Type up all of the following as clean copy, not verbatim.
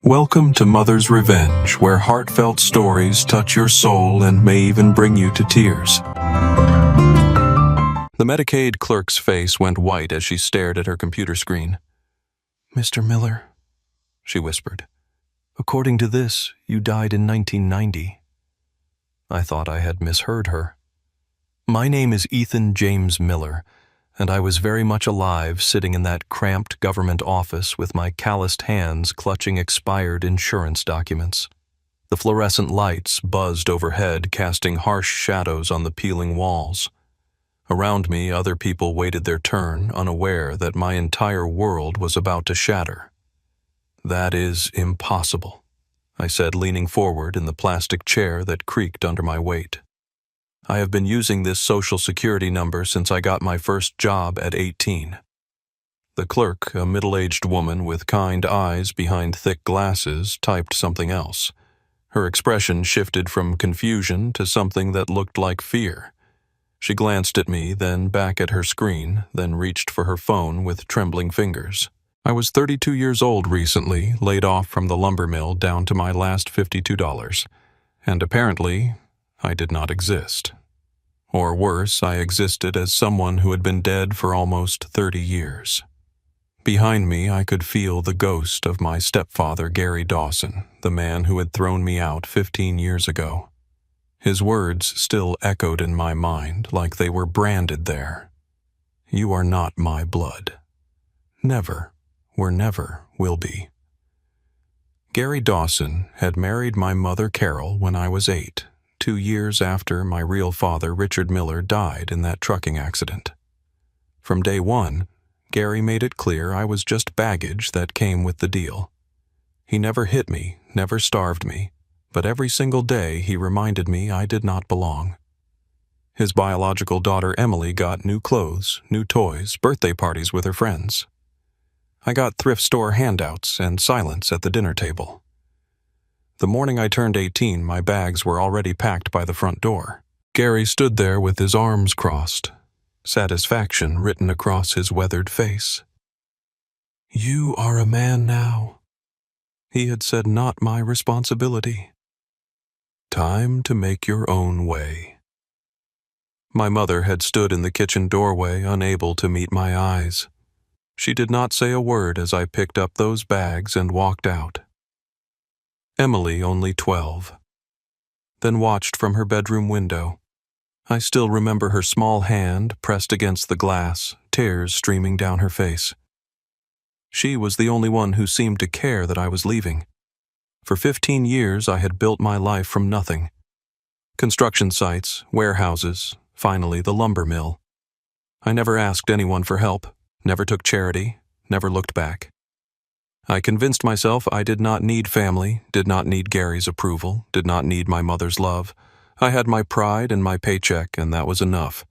Welcome to Mother's Revenge, where heartfelt stories touch your soul and may even bring you to tears. The Medicaid clerk's face went white as she stared at her computer screen. "Mr. Miller," she whispered, "according to this, you died in 1990. I thought I had misheard her. My name is Ethan James Miller, and I was very much alive sitting in that cramped government office with my calloused hands clutching expired insurance documents. The fluorescent lights buzzed overhead, casting harsh shadows on the peeling walls. Around me, other people waited their turn, unaware that my entire world was about to shatter. "That is impossible," I said, leaning forward in the plastic chair that creaked under my weight. "I have been using this Social Security number since I got my first job at 18. The clerk, a middle-aged woman with kind eyes behind thick glasses, typed something else. Her expression shifted from confusion to something that looked like fear. She glanced at me, then back at her screen, then reached for her phone with trembling fingers. I was 32 years old recently, laid off from the lumber mill down to my last $52, and apparently I did not exist. Or worse, I existed as someone who had been dead for almost 30 years. Behind me, I could feel the ghost of my stepfather, Gary Dawson, the man who had thrown me out 15 years ago. His words still echoed in my mind like they were branded there. "You are not my blood. Never, or never will be." Gary Dawson had married my mother Carol when I was 8. 2 years after my real father, Richard Miller, died in that trucking accident. From day one, Gary made it clear I was just baggage that came with the deal. He never hit me, never starved me, but every single day he reminded me I did not belong. His biological daughter Emily got new clothes, new toys, birthday parties with her friends. I got thrift store handouts and silence at the dinner table. The morning I turned 18, my bags were already packed by the front door. Gary stood there with his arms crossed, satisfaction written across his weathered face. "You are a man now," he had said, "not my responsibility. Time to make your own way." My mother had stood in the kitchen doorway, unable to meet my eyes. She did not say a word as I picked up those bags and walked out. Emily, only 12, then watched from her bedroom window. I still remember her small hand pressed against the glass, tears streaming down her face. She was the only one who seemed to care that I was leaving. For 15 years I had built my life from nothing. Construction sites, warehouses, finally the lumber mill. I never asked anyone for help, never took charity, never looked back. I convinced myself I did not need family, did not need Gary's approval, did not need my mother's love. I had my pride and my paycheck, and that was enough.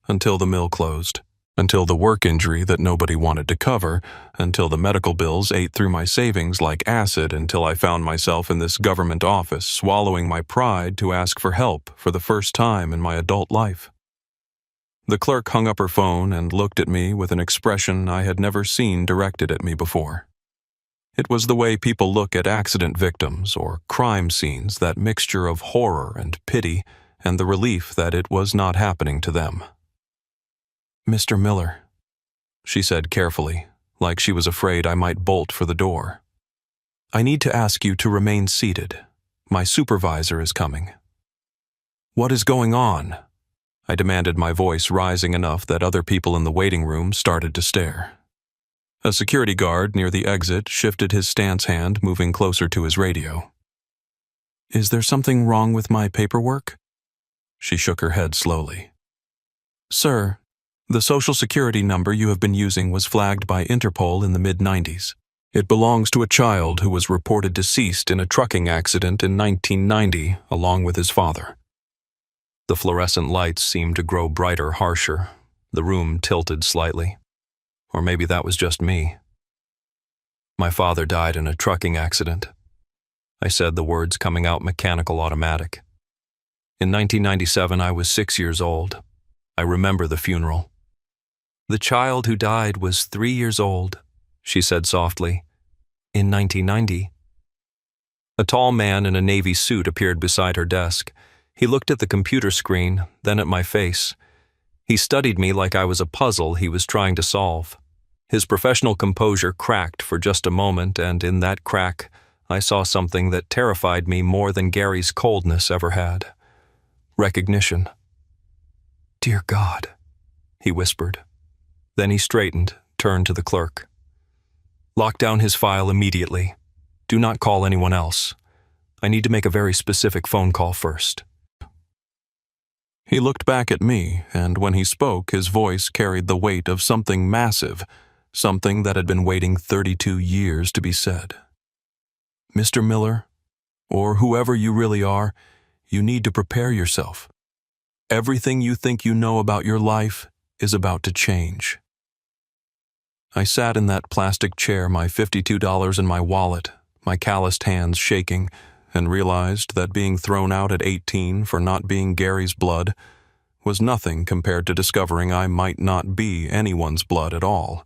Until the mill closed. Until the work injury that nobody wanted to cover. Until the medical bills ate through my savings like acid. Until I found myself in this government office, swallowing my pride to ask for help for the first time in my adult life. The clerk hung up her phone and looked at me with an expression I had never seen directed at me before. It was the way people look at accident victims or crime scenes, that mixture of horror and pity, and the relief that it was not happening to them. "Mr. Miller," she said carefully, like she was afraid I might bolt for the door. "I need to ask you to remain seated. My supervisor is coming." "What is going on?" I demanded, my voice rising enough that other people in the waiting room started to stare. A security guard near the exit shifted his stance hand, moving closer to his radio. "Is there something wrong with my paperwork?" She shook her head slowly. "Sir, the Social Security number you have been using was flagged by Interpol in the mid-90s. It belongs to a child who was reported deceased in a trucking accident in 1990, along with his father." The fluorescent lights seemed to grow brighter, harsher. The room tilted slightly. Or maybe that was just me. "My father died in a trucking accident," I said, the words coming out mechanical, automatic. "In 1997, I was 6 years old. I remember the funeral." "The child who died was 3 years old," she said softly. "In 1990, A tall man in a navy suit appeared beside her desk. He looked at the computer screen, then at my face. He studied me like I was a puzzle he was trying to solve. His professional composure cracked for just a moment, and in that crack, I saw something that terrified me more than Gary's coldness ever had. Recognition. "Dear God," he whispered. Then he straightened, turned to the clerk. "Lock down his file immediately. Do not call anyone else. I need to make a very specific phone call first." He looked back at me, and when he spoke, his voice carried the weight of something massive, something that had been waiting 32 years to be said. "Mr. Miller, or whoever you really are, you need to prepare yourself. Everything you think you know about your life is about to change." I sat in that plastic chair, my $52 in my wallet, my calloused hands shaking, and realized that being thrown out at 18 for not being Gary's blood was nothing compared to discovering I might not be anyone's blood at all.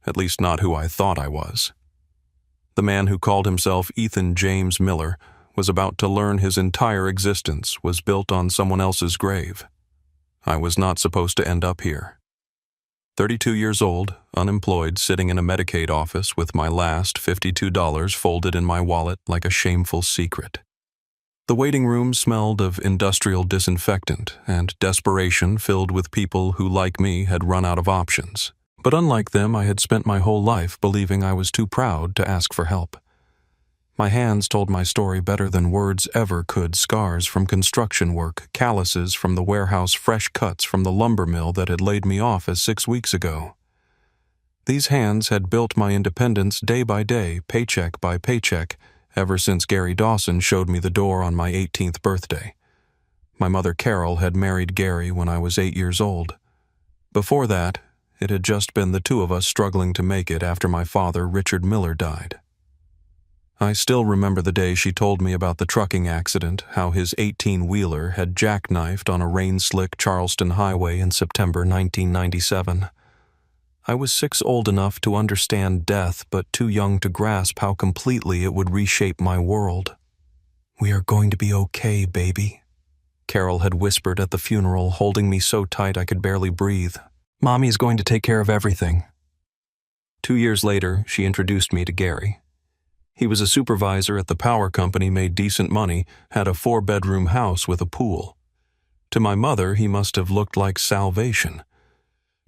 At least not who I thought I was. The man who called himself Ethan James Miller was about to learn his entire existence was built on someone else's grave. I was not supposed to end up here. 32 years old, unemployed, sitting in a Medicaid office with my last $52 folded in my wallet like a shameful secret. The waiting room smelled of industrial disinfectant and desperation filled with people who, like me, had run out of options. But unlike them, I had spent my whole life believing I was too proud to ask for help. My hands told my story better than words ever could. Scars from construction work, calluses from the warehouse, fresh cuts from the lumber mill that had laid me off 6 weeks ago. These hands had built my independence day by day, paycheck by paycheck, ever since Gary Dawson showed me the door on my 18th birthday. My mother Carol had married Gary when I was 8 years old. Before that, it had just been the two of us struggling to make it after my father, Richard Miller, died. I still remember the day she told me about the trucking accident, how his 18-wheeler had jackknifed on a rain-slick Charleston highway in September 1997. I was 6 old enough to understand death, but too young to grasp how completely it would reshape my world. "We are going to be okay, baby," Carol had whispered at the funeral, holding me so tight I could barely breathe. "Mommy is going to take care of everything." 2 years later, she introduced me to Gary. He was a supervisor at the power company, made decent money, had a 4-bedroom house with a pool. To my mother, he must have looked like salvation.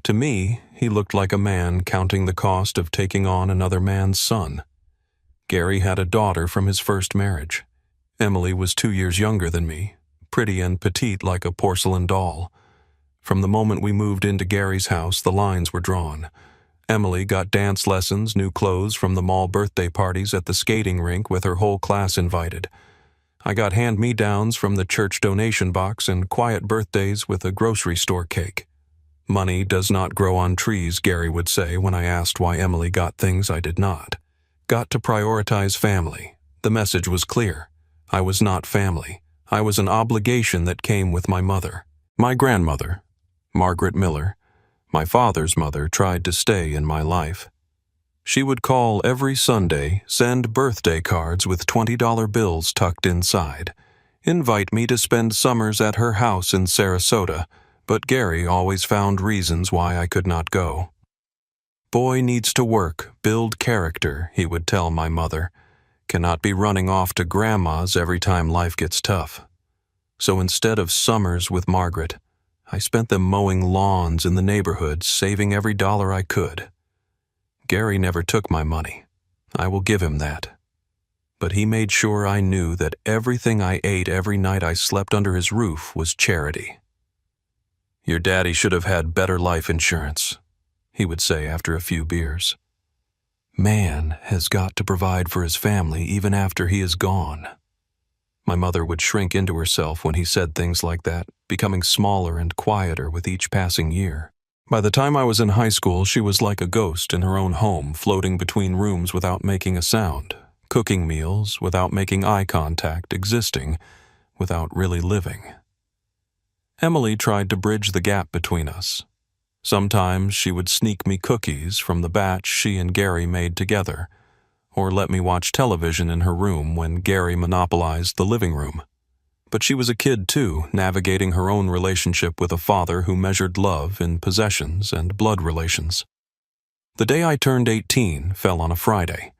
To me, he looked like a man counting the cost of taking on another man's son. Gary had a daughter from his first marriage. Emily was 2 years younger than me, pretty and petite like a porcelain doll. From the moment we moved into Gary's house, the lines were drawn. Emily got dance lessons, new clothes from the mall birthday parties at the skating rink with her whole class invited. I got hand-me-downs from the church donation box and quiet birthdays with a grocery store cake. "Money does not grow on trees," Gary would say when I asked why Emily got things I did not. Got to prioritize family. The message was clear. I was not family. I was an obligation that came with my mother. My grandmother, Margaret Miller, my father's mother, tried to stay in my life. She would call every Sunday, send birthday cards with $20 bills tucked inside, invite me to spend summers at her house in Sarasota, but Gary always found reasons why I could not go. "Boy needs to work, build character," he would tell my mother. "Cannot be running off to grandma's every time life gets tough." So instead of summers with Margaret, I spent them mowing lawns in the neighborhood, saving every dollar I could. Gary never took my money. I will give him that. But he made sure I knew that everything I ate every night I slept under his roof was charity. "Your daddy should have had better life insurance," he would say after a few beers. Man has got to provide for his family even after he is gone. My mother would shrink into herself when he said things like that, becoming smaller and quieter with each passing year. By the time I was in high school, she was like a ghost in her own home, floating between rooms without making a sound, cooking meals without making eye contact, existing without really living. Emily tried to bridge the gap between us. Sometimes she would sneak me cookies from the batch she and Gary made together, or let me watch television in her room when Gary monopolized the living room. But she was a kid too, navigating her own relationship with a father who measured love in possessions and blood relations. The day I turned 18 fell on a Friday.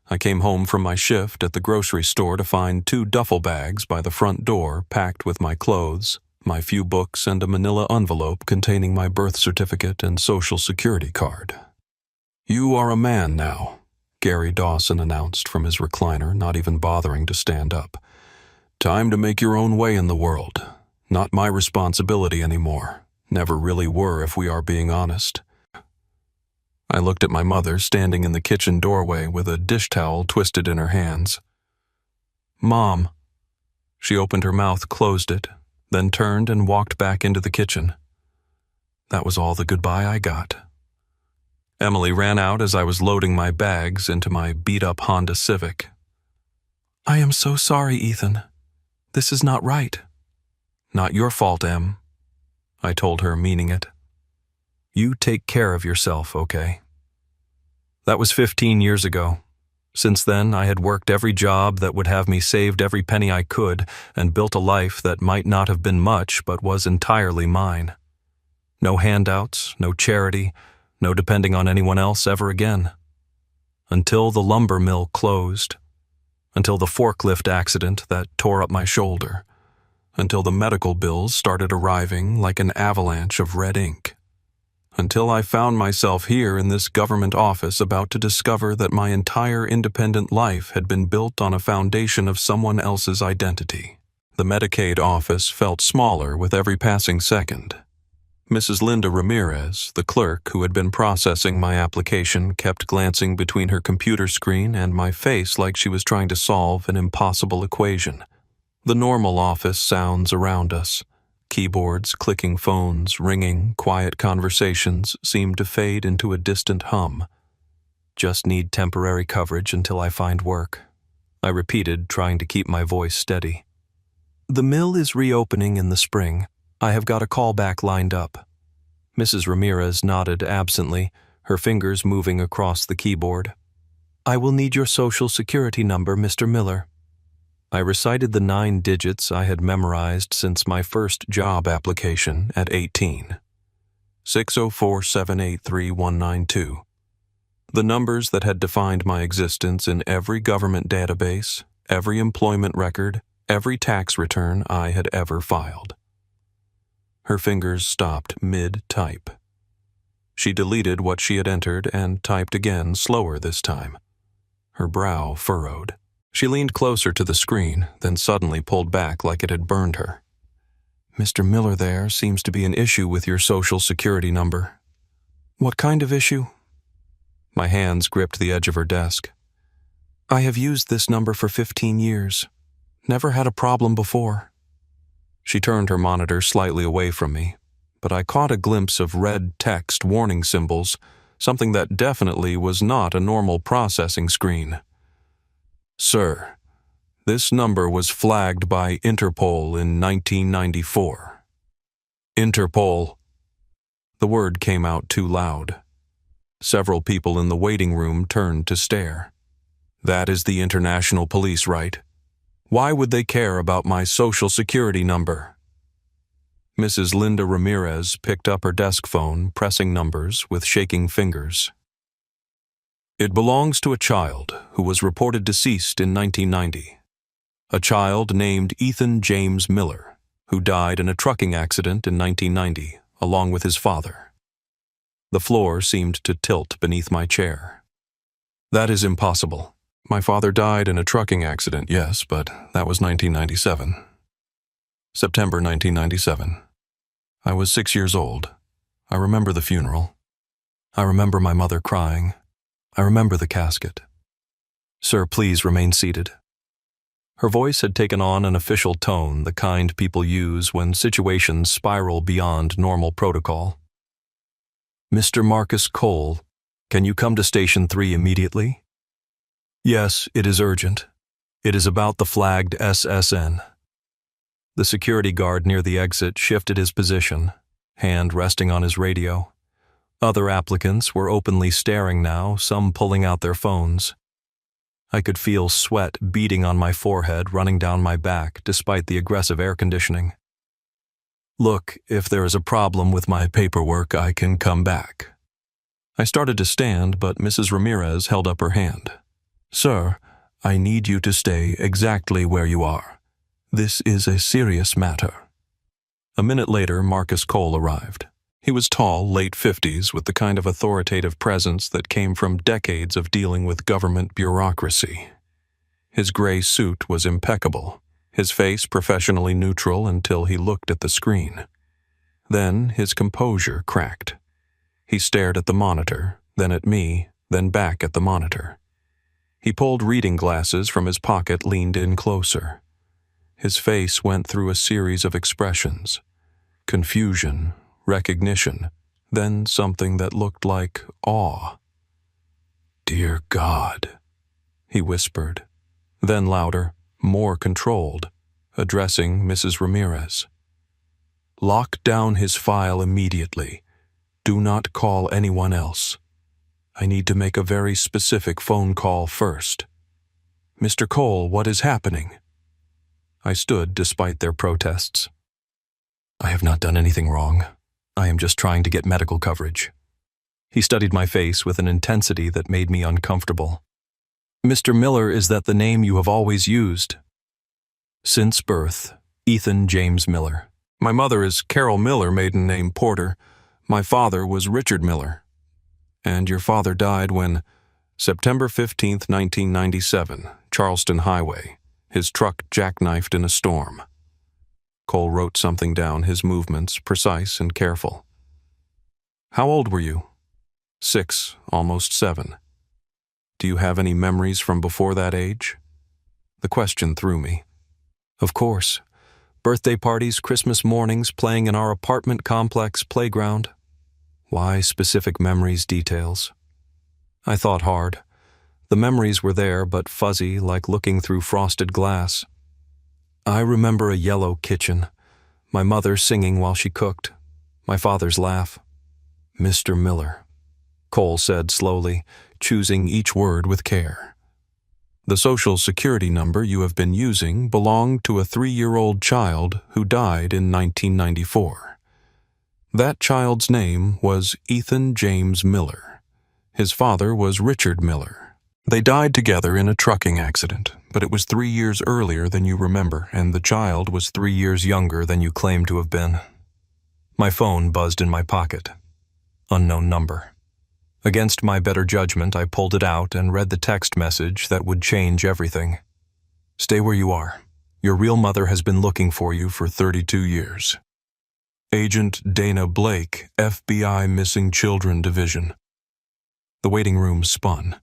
I came home from my shift at the grocery store to find 2 duffel bags by the front door packed with my clothes, my few books, and a manila envelope containing my birth certificate and social security card. "You are a man now," Gary Dawson announced from his recliner, not even bothering to stand up. "Time to make your own way in the world. Not my responsibility anymore. Never really were, if we are being honest." I looked at my mother standing in the kitchen doorway with a dish towel twisted in her hands. "Mom." She opened her mouth, closed it, then turned and walked back into the kitchen. That was all the goodbye I got. Emily ran out as I was loading my bags into my beat-up Honda Civic. "I am so sorry, Ethan. This is not right." "Not your fault, Em," I told her, meaning it. "You take care of yourself, okay?" That was 15 years ago. Since then, I had worked every job that would have me saved every penny I could and built a life that might not have been much but was entirely mine. No handouts, no charity, no depending on anyone else ever again. Until the lumber mill closed. Until the forklift accident that tore up my shoulder. Until the medical bills started arriving like an avalanche of red ink. Until I found myself here in this government office about to discover that my entire independent life had been built on a foundation of someone else's identity. The Medicaid office felt smaller with every passing second. Mrs. Linda Ramirez, the clerk who had been processing my application, kept glancing between her computer screen and my face like she was trying to solve an impossible equation. The normal office sounds around us. Keyboards, clicking phones, ringing, quiet conversations seemed to fade into a distant hum. "Just need temporary coverage until I find work," I repeated, trying to keep my voice steady. "The mill is reopening in the spring. I have got a callback lined up." Mrs. Ramirez nodded absently, her fingers moving across the keyboard. "I will need your social security number, Mr. Miller." I recited the 9 digits I had memorized since my first job application at 18. 604-783-192. The numbers that had defined my existence in every government database, every employment record, every tax return I had ever filed. Her fingers stopped mid-type. She deleted what she had entered and typed again, slower this time. Her brow furrowed. She leaned closer to the screen, then suddenly pulled back like it had burned her. "Mr. Miller, there seems to be an issue with your social security number." "What kind of issue?" My hands gripped the edge of her desk. "I have used this number for 15 years. Never had a problem before." She turned her monitor slightly away from me, but I caught a glimpse of red text warning symbols, something that definitely was not a normal processing screen. "Sir, this number was flagged by Interpol in 1994. Interpol." The word came out too loud. Several people in the waiting room turned to stare. "That is the international police, right? Why would they care about my social security number?" Mrs. Linda Ramirez picked up her desk phone, pressing numbers with shaking fingers. "It belongs to a child who was reported deceased in 1990. A child named Ethan James Miller, who died in a trucking accident in 1990, along with his father." The floor seemed to tilt beneath my chair. "That is impossible. My father died in a trucking accident, yes, but that was 1997. September 1997. I was 6 years old. I remember the funeral. I remember my mother crying. I remember the casket. Sir, please remain seated." Her voice had taken on an official tone, the kind people use when situations spiral beyond normal protocol. "Mr. Marcus Cole, can you come to Station 3 immediately?" "Yes, it is urgent. It is about the flagged SSN." The security guard near the exit shifted his position, hand resting on his radio. Other applicants were openly staring now, some pulling out their phones. I could feel sweat beading on my forehead, running down my back, despite the aggressive air conditioning. "Look, if there is a problem with my paperwork, I can come back." I started to stand, but Mrs. Ramirez held up her hand. "Sir, I need you to stay exactly where you are. This is a serious matter." A minute later, Marcus Cole arrived. He was tall, late 50s, with the kind of authoritative presence that came from decades of dealing with government bureaucracy. His gray suit was impeccable, his face professionally neutral until he looked at the screen. Then his composure cracked. He stared at the monitor, then at me, then back at the monitor. He pulled reading glasses from his pocket, leaned in closer. His face went through a series of expressions: confusion, recognition, then something that looked like awe. "Dear God," he whispered, then louder, more controlled, addressing Mrs. Ramirez. "Lock down his file immediately. Do not call anyone else. I need to make a very specific phone call first. Mr. Cole, what is happening?" I stood despite their protests. "I have not done anything wrong. I am just trying to get medical coverage." He studied my face with an intensity that made me uncomfortable. "Mr. Miller, is that the name you have always used?" "Since birth, Ethan James Miller. My mother is Carol Miller, maiden name Porter. My father was Richard Miller. And your father died when, September 15th, 1997, Charleston Highway, his truck jackknifed in a storm." Cole wrote something down, his movements precise and careful. "How old were you?" 6, almost 7. "Do you have any memories from before that age?" The question threw me. "Of course. Birthday parties, Christmas mornings, playing in our apartment complex playground." Why specific memories, details? I thought hard. The memories were there, but fuzzy, like looking through frosted glass. I remember a yellow kitchen, my mother singing while she cooked, my father's laugh. "Mr. Miller," Cole said slowly, choosing each word with care. "The Social Security number you have been using belonged to a 3-year-old child who died in 1994. That child's name was Ethan James Miller. His father was Richard Miller. They died together in a trucking accident, but it was 3 years earlier than you remember, and the child was 3 years younger than you claim to have been." My phone buzzed in my pocket. Unknown number. Against my better judgment, I pulled it out and read the text message that would change everything. "Stay where you are. Your real mother has been looking for you for 32 years. Agent Dana Blake, FBI Missing Children Division." The waiting room spun.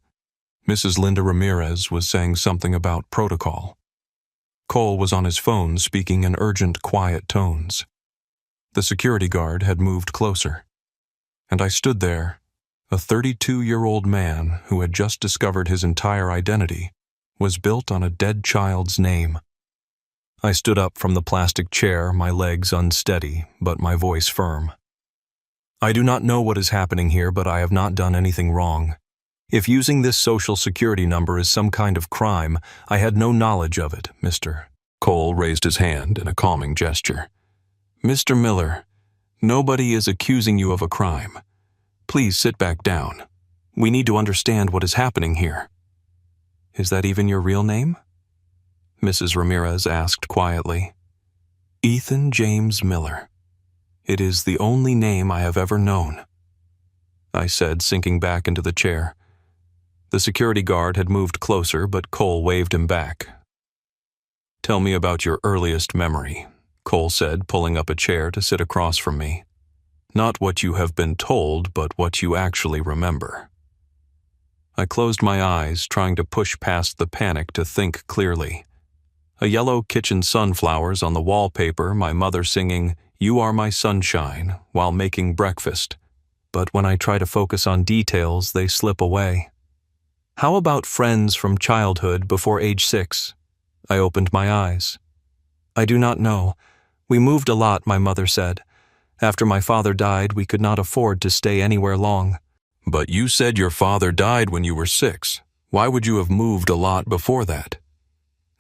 Mrs. Linda Ramirez was saying something about protocol. Cole was on his phone speaking in urgent, quiet tones. The security guard had moved closer. And I stood there, a 32-year-old man who had just discovered his entire identity was built on a dead child's name. I stood up from the plastic chair, my legs unsteady, but my voice firm. "I do not know what is happening here, but I have not done anything wrong. If using this Social Security number is some kind of crime, I had no knowledge of it, Mr." Cole raised his hand in a calming gesture. "Mr. Miller, nobody is accusing you of a crime. Please sit back down. We need to understand what is happening here." "Is that even your real name?" Mrs. Ramirez asked quietly. "Ethan James Miller. It is the only name I have ever known," I said, sinking back into the chair. The security guard had moved closer, but Cole waved him back. "Tell me about your earliest memory," Cole said, pulling up a chair to sit across from me. "Not what you have been told, but what you actually remember." I closed my eyes, trying to push past the panic to think clearly. A yellow kitchen sunflowers on the wallpaper, my mother singing, "You Are My Sunshine," while making breakfast. But when I try to focus on details, they slip away. How about friends from childhood before age 6? I opened my eyes. "I do not know. We moved a lot," my mother said. "After my father died, we could not afford to stay anywhere long." "But you said your father died when you were 6. Why would you have moved a lot before that?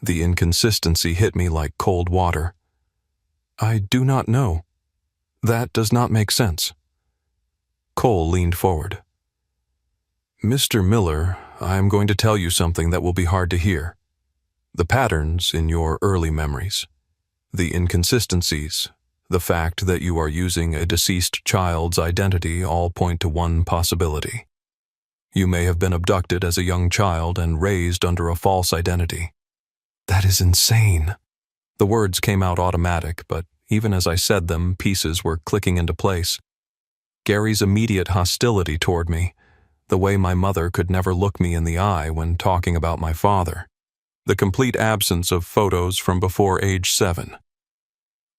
The inconsistency hit me like cold water. I do not know. That does not make sense. Cole leaned forward. Mr. Miller, I am going to tell you something that will be hard to hear. The patterns in your early memories, the inconsistencies, the fact that you are using a deceased child's identity all point to one possibility. You may have been abducted as a young child and raised under a false identity. That is insane. The words came out automatic, but even as I said them, pieces were clicking into place. Gary's immediate hostility toward me, the way my mother could never look me in the eye when talking about my father, the complete absence of photos from before age 7.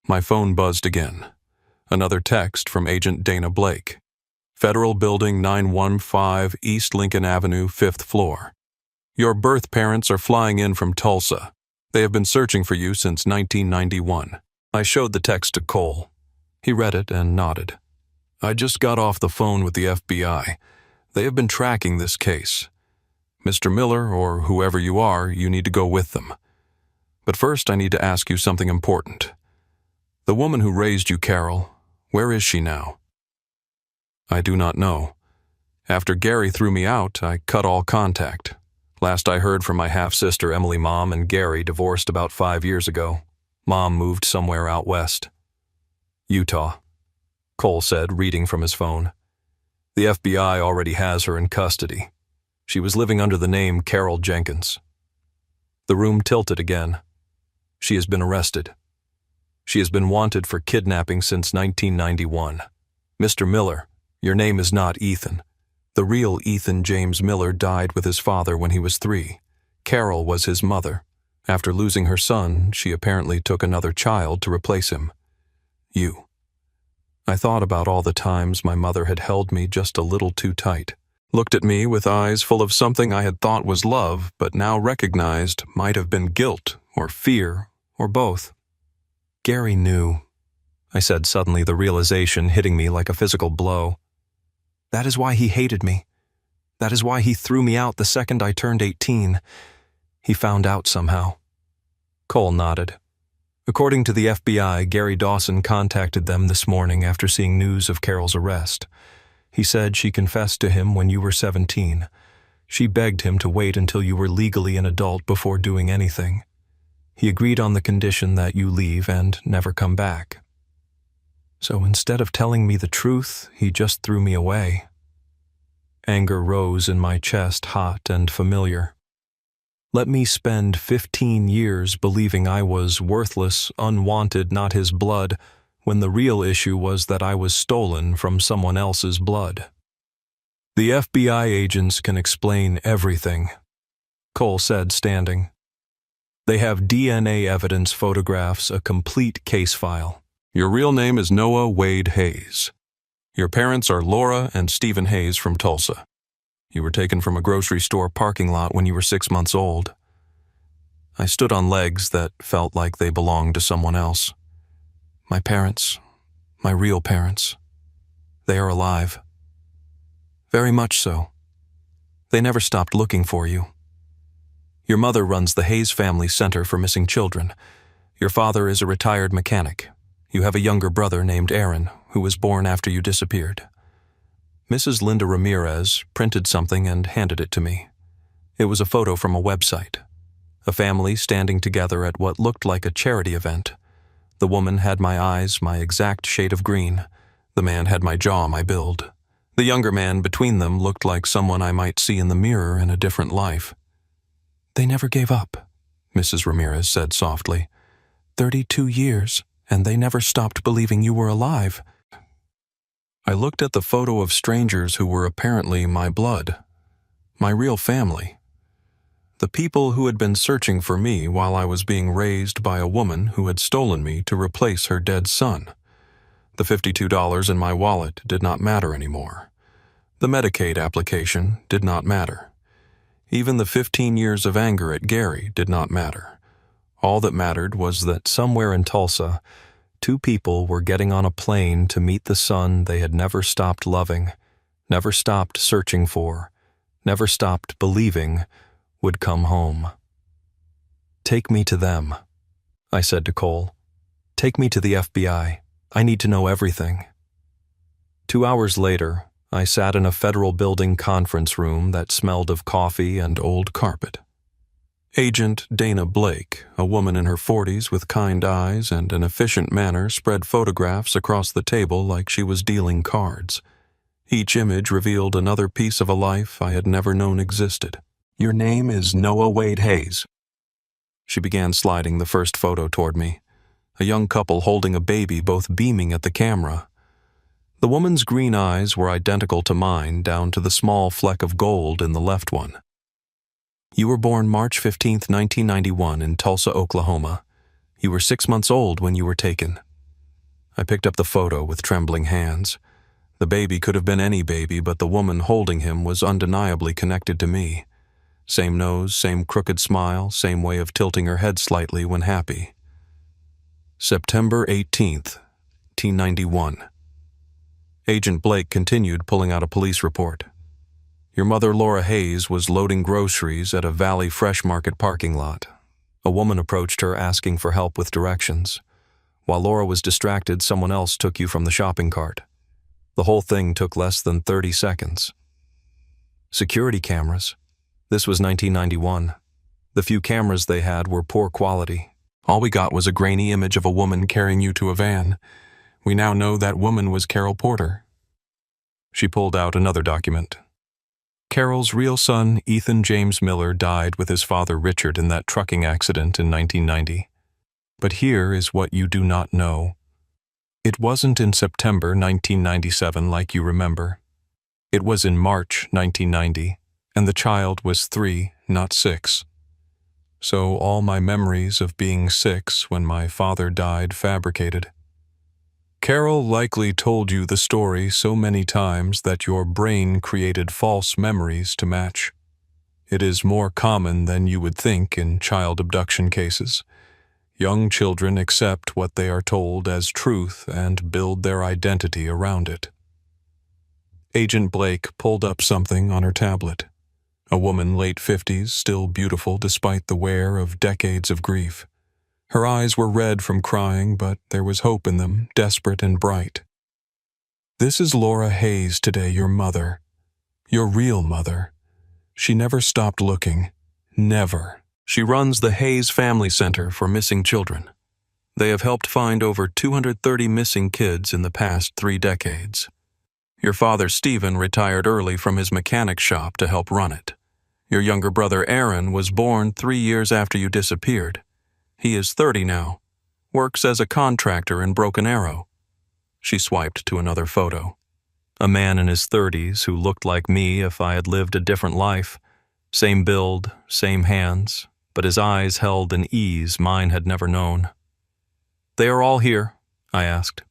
My phone buzzed again. Another text from Agent Dana Blake. Federal Building 915 East Lincoln Avenue, 5th floor. Your birth parents are flying in from Tulsa. They have been searching for you since 1991. I showed the text to Cole. He read it and nodded. I just got off the phone with the FBI. They have been tracking this case. Mr. Miller, or whoever you are, you need to go with them. But first I need to ask you something important. The woman who raised you, Carol, where is she now? I do not know. After Gary threw me out, I cut all contact. Last I heard from my half-sister Emily Mom and Gary divorced about 5 years ago. Mom moved somewhere out west. Utah, Cole said, reading from his phone. The FBI already has her in custody. She was living under the name Carol Jenkins. The room tilted again. She has been arrested. She has been wanted for kidnapping since 1991. Mr. Miller, your name is not Ethan. The real Ethan James Miller died with his father when he was 3. Carol was his mother. After losing her son, she apparently took another child to replace him. You. I thought about all the times my mother had held me just a little too tight, looked at me with eyes full of something I had thought was love, but now recognized might have been guilt or fear or both. Gary knew, I said suddenly, the realization hitting me like a physical blow. That is why he hated me. That is why he threw me out the second I turned 18. He found out somehow. Cole nodded. According to the FBI, Gary Dawson contacted them this morning after seeing news of Carol's arrest. He said she confessed to him when you were 17. She begged him to wait until you were legally an adult before doing anything. He agreed on the condition that you leave and never come back. So instead of telling me the truth, he just threw me away. Anger rose in my chest, hot and familiar. Let me spend 15 years believing I was worthless, unwanted, not his blood, when the real issue was that I was stolen from someone else's blood. The FBI agents can explain everything, Cole said, standing. They have DNA evidence, photographs, a complete case file. Your real name is Noah Wade Hayes. Your parents are Laura and Stephen Hayes from Tulsa. You were taken from a grocery store parking lot when you were 6 months old. I stood on legs that felt like they belonged to someone else. My parents, my real parents, they are alive. Very much so. They never stopped looking for you. Your mother runs the Hayes Family Center for Missing Children. Your father is a retired mechanic. You have a younger brother named Aaron, who was born after you disappeared. Mrs. Linda Ramirez printed something and handed it to me. It was a photo from a website. A family standing together at what looked like a charity event. The woman had my eyes, my exact shade of green. The man had my jaw, my build. The younger man between them looked like someone I might see in the mirror in a different life. They never gave up, Mrs. Ramirez said softly. 32 years, and they never stopped believing you were alive. I looked at the photo of strangers who were apparently my blood, my real family. The people who had been searching for me while I was being raised by a woman who had stolen me to replace her dead son. The $52 in my wallet did not matter anymore. The Medicaid application did not matter. Even the 15 years of anger at Gary did not matter. All that mattered was that somewhere in Tulsa, 2 people were getting on a plane to meet the son they had never stopped loving, never stopped searching for, never stopped believing would come home. "Take me to them," I said to Cole. "Take me to the FBI. I need to know everything." 2 hours later, I sat in a federal building conference room that smelled of coffee and old carpet. Agent Dana Blake, a woman in her 40s with kind eyes and an efficient manner, spread photographs across the table like she was dealing cards. Each image revealed another piece of a life I had never known existed. "Your name is Noah Wade Hayes." She began sliding the first photo toward me, a young couple holding a baby, both beaming at the camera. The woman's green eyes were identical to mine, down to the small fleck of gold in the left one. "You were born March 15, 1991 in Tulsa, Oklahoma. You were 6 months old when you were taken." I picked up the photo with trembling hands. The baby could have been any baby, but the woman holding him was undeniably connected to me. Same nose, same crooked smile, same way of tilting her head slightly when happy. September 18th, 1991. Agent Blake continued, pulling out a police report. "Your mother, Laura Hayes, was loading groceries at a Valley Fresh Market parking lot. A woman approached her asking for help with directions. While Laura was distracted, someone else took you from the shopping cart. The whole thing took less than 30 seconds. Security cameras. This was 1991. The few cameras they had were poor quality. All we got was a grainy image of a woman carrying you to a van. We now know that woman was Carol Porter." She pulled out another document. "Carol's real son, Ethan James Miller, died with his father Richard in that trucking accident in 1990. But here is what you do not know. It wasn't in September 1997 like you remember. It was in March 1990, and the child was 3, not 6. So all my memories of being 6 when my father died fabricated. Carol likely told you the story so many times that your brain created false memories to match. It is more common than you would think in child abduction cases. Young children accept what they are told as truth and build their identity around it." Agent Blake pulled up something on her tablet. A woman late 50s, still beautiful despite the wear of decades of grief. Her eyes were red from crying, but there was hope in them, desperate and bright. "This is Laura Hayes today, your mother. Your real mother. She never stopped looking. Never. She runs the Hayes Family Center for Missing Children. They have helped find over 230 missing kids in the past 3 decades. Your father, Stephen, retired early from his mechanic shop to help run it. Your younger brother, Aaron, was born 3 years after you disappeared. He is 30 now, works as a contractor in Broken Arrow." She swiped to another photo. A man in his 30s who looked like me if I had lived a different life. Same build, same hands, but his eyes held an ease mine had never known. "They are all here," I asked.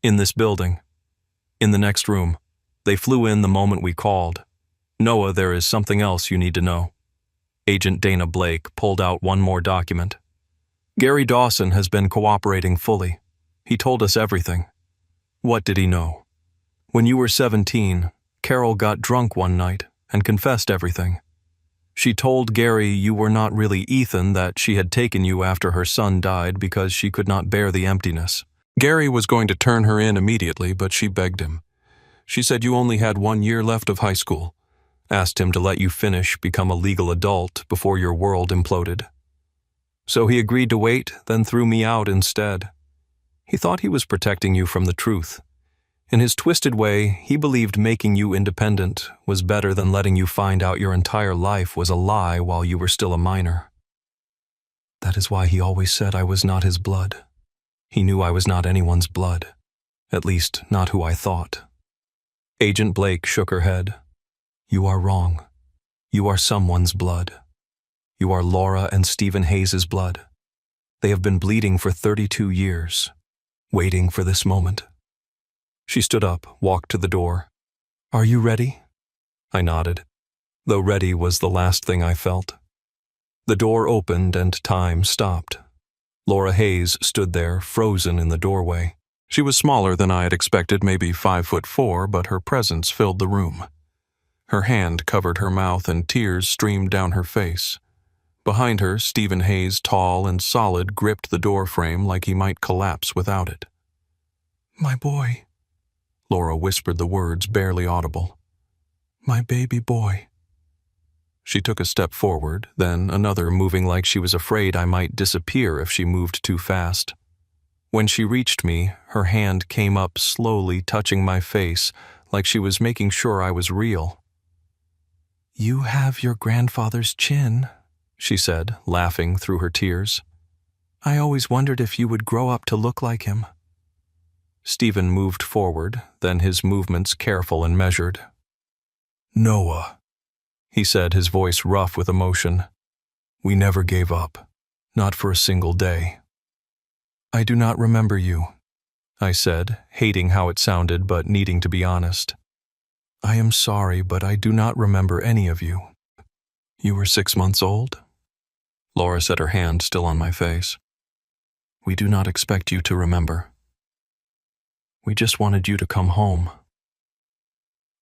"In this building. In the next room. They flew in the moment we called. Noah, there is something else you need to know." Agent Dana Blake pulled out one more document. "Gary Dawson has been cooperating fully. He told us everything." "What did he know?" "When you were 17, Carol got drunk one night and confessed everything. She told Gary you were not really Ethan, that she had taken you after her son died because she could not bear the emptiness. Gary was going to turn her in immediately, but she begged him. She said you only had 1 year left of high school, asked him to let you finish, become a legal adult before your world imploded. So he agreed to wait, then threw me out instead. He thought he was protecting you from the truth. In his twisted way, he believed making you independent was better than letting you find out your entire life was a lie while you were still a minor. That is why he always said I was not his blood. He knew I was not anyone's blood, at least not who I thought." Agent Blake shook her head. "You are wrong. You are someone's blood. You are Laura and Stephen Hayes' blood. They have been bleeding for 32 years, waiting for this moment." She stood up, walked to the door. "Are you ready?" I nodded, though ready was the last thing I felt. The door opened and time stopped. Laura Hayes stood there, frozen in the doorway. She was smaller than I had expected, maybe 5'4", but her presence filled the room. Her hand covered her mouth and tears streamed down her face. Behind her, Stephen Hayes, tall and solid, gripped the door frame like he might collapse without it. "My boy," Laura whispered the words barely audible. "My baby boy." She took a step forward, then another, moving like she was afraid I might disappear if she moved too fast. When she reached me, her hand came up slowly, touching my face, like she was making sure I was real. "You have your grandfather's chin," she said, laughing through her tears. "I always wondered if you would grow up to look like him." Stephen moved forward, then his movements careful and measured. "Noah," he said, his voice rough with emotion. "We never gave up, not for a single day." "I do not remember you," I said, hating how it sounded but needing to be honest. "I am sorry, but I do not remember any of you." "You were 6 months old?" Laura set her hand still on my face. "We do not expect you to remember. We just wanted you to come home."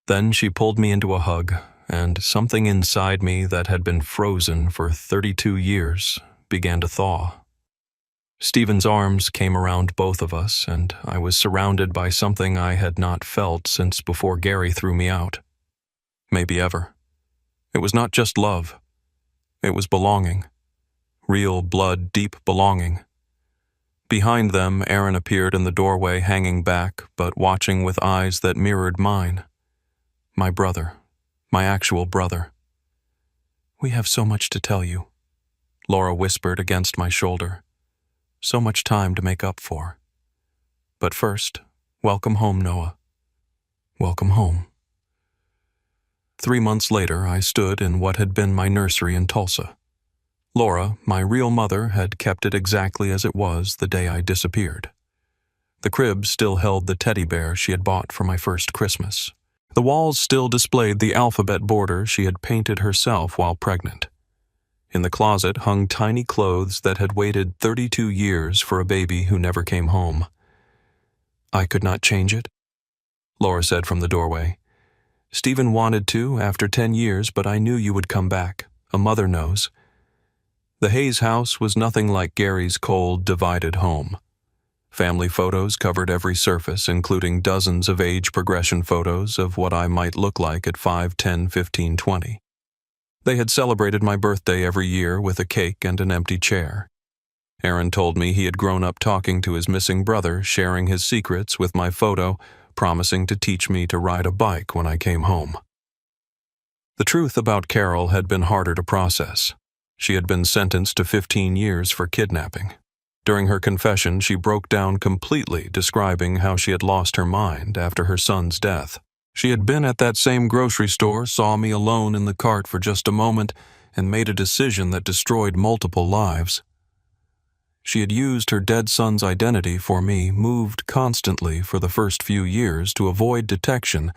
Then she pulled me into a hug, and something inside me that had been frozen for 32 years began to thaw. Stephen's arms came around both of us, and I was surrounded by something I had not felt since before Gary threw me out. Maybe ever. It was not just love. It was belonging. Real blood, deep belonging. Behind them, Aaron appeared in the doorway, hanging back, but watching with eyes that mirrored mine. My brother. My actual brother. "We have so much to tell you," Laura whispered against my shoulder. "So much time to make up for. But first, welcome home, Noah. Welcome home." 3 months later, I stood in what had been my nursery in Tulsa. Laura, my real mother, had kept it exactly as it was the day I disappeared. The crib still held the teddy bear she had bought for my first Christmas. The walls still displayed the alphabet border she had painted herself while pregnant. In the closet hung tiny clothes that had waited 32 years for a baby who never came home. "I could not change it," Laura said from the doorway. "Stephen wanted to after 10 years, but I knew you would come back. A mother knows." The Hayes house was nothing like Gary's cold, divided home. Family photos covered every surface, including dozens of age progression photos of what I might look like at 5, 10, 15, 20. They had celebrated my birthday every year with a cake and an empty chair. Aaron told me he had grown up talking to his missing brother, sharing his secrets with my photo, promising to teach me to ride a bike when I came home. The truth about Carol had been harder to process. She had been sentenced to 15 years for kidnapping. During her confession, she broke down completely, describing how she had lost her mind after her son's death. She had been at that same grocery store, saw me alone in the cart for just a moment, and made a decision that destroyed multiple lives. She had used her dead son's identity for me, moved constantly for the first few years to avoid detection,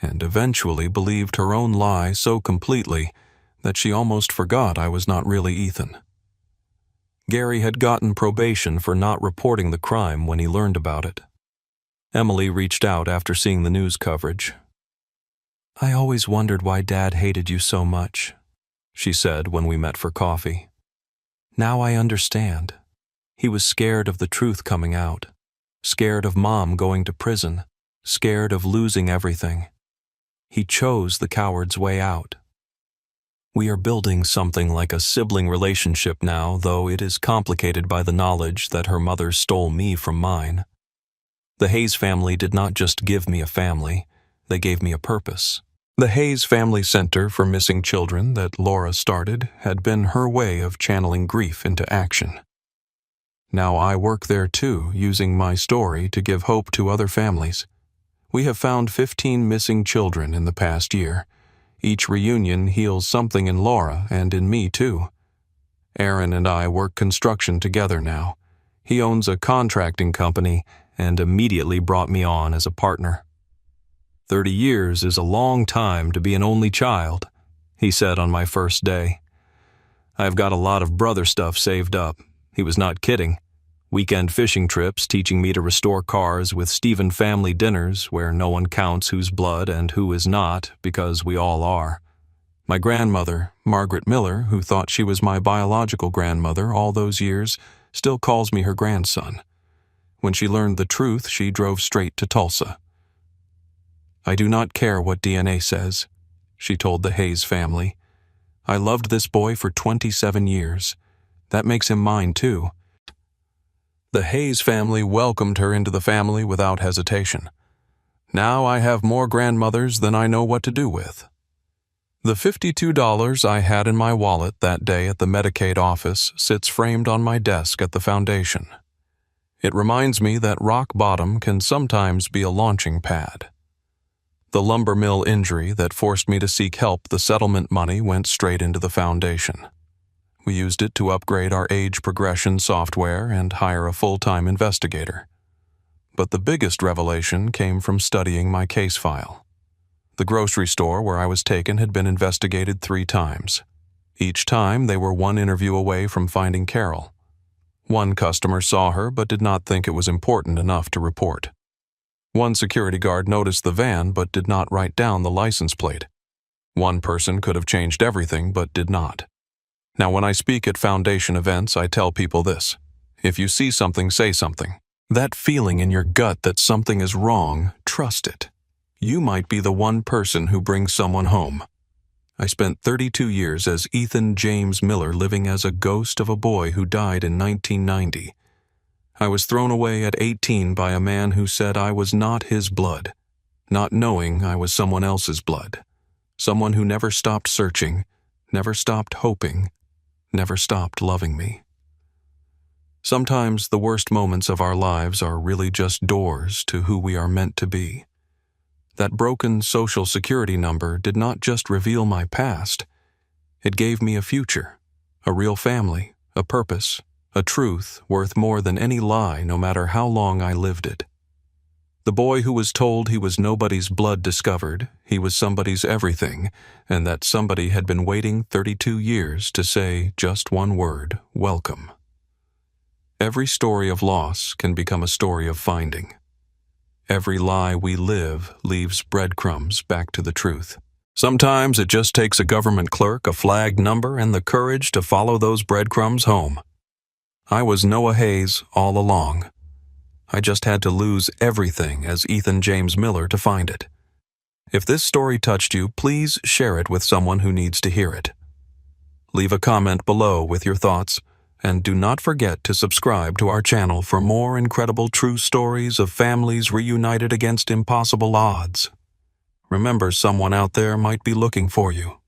and eventually believed her own lie so completely that she almost forgot I was not really Ethan. Gary had gotten probation for not reporting the crime when he learned about it. Emily reached out after seeing the news coverage. "I always wondered why Dad hated you so much," she said when we met for coffee. "Now I understand. He was scared of the truth coming out, scared of Mom going to prison, scared of losing everything. He chose the coward's way out. We are building something like a sibling relationship now, though it is complicated by the knowledge that her mother stole me from mine. The Hayes family did not just give me a family, they gave me a purpose. The Hayes Family Center for Missing Children that Laura started had been her way of channeling grief into action. Now I work there too, using my story to give hope to other families. We have found 15 missing children in the past year. Each reunion heals something in Laura and in me too. Aaron and I work construction together now. He owns a contracting company and immediately brought me on as a partner. 30 years is a long time to be an only child, he said on my first day. I've got a lot of brother stuff saved up. He was not kidding. Weekend fishing trips teaching me to restore cars with Stephen family dinners where no one counts whose blood and who is not because we all are. My grandmother, Margaret Miller, who thought she was my biological grandmother all those years, still calls me her grandson. When she learned the truth, she drove straight to Tulsa. I do not care what DNA says, she told the Hayes family. I loved this boy for 27 years. That makes him mine, too. The Hayes family welcomed her into the family without hesitation. Now I have more grandmothers than I know what to do with. The $52 I had in my wallet that day at the Medicaid office sits framed on my desk at the foundation. It reminds me that rock bottom can sometimes be a launching pad. The lumber mill injury that forced me to seek help, the settlement money went straight into the foundation. We used it to upgrade our age progression software and hire a full-time investigator. But the biggest revelation came from studying my case file. The grocery store where I was taken had been investigated 3 times. Each time they were 1 interview away from finding Carol. One customer saw her but did not think it was important enough to report. One security guard noticed the van but did not write down the license plate. One person could have changed everything but did not. Now, when I speak at foundation events, I tell people this: if you see something, say something. That feeling in your gut that something is wrong, trust it. You might be the one person who brings someone home. I spent 32 years as Ethan James Miller living as a ghost of a boy who died in 1990. I was thrown away at 18 by a man who said I was not his blood, not knowing I was someone else's blood. Someone who never stopped searching, never stopped hoping, never stopped loving me. Sometimes the worst moments of our lives are really just doors to who we are meant to be. That broken social security number did not just reveal my past. It gave me a future, a real family, a purpose, a truth worth more than any lie, no matter how long I lived it. The boy who was told he was nobody's blood discovered he was somebody's everything, and that somebody had been waiting 32 years to say just one word: welcome. Every story of loss can become a story of finding. Every lie we live leaves breadcrumbs back to the truth. Sometimes it just takes a government clerk, a flagged number, and the courage to follow those breadcrumbs home. I was Noah Hayes all along. I just had to lose everything as Ethan James Miller to find it. If this story touched you, please share it with someone who needs to hear it. Leave a comment below with your thoughts, and do not forget to subscribe to our channel for more incredible true stories of families reunited against impossible odds. Remember, someone out there might be looking for you.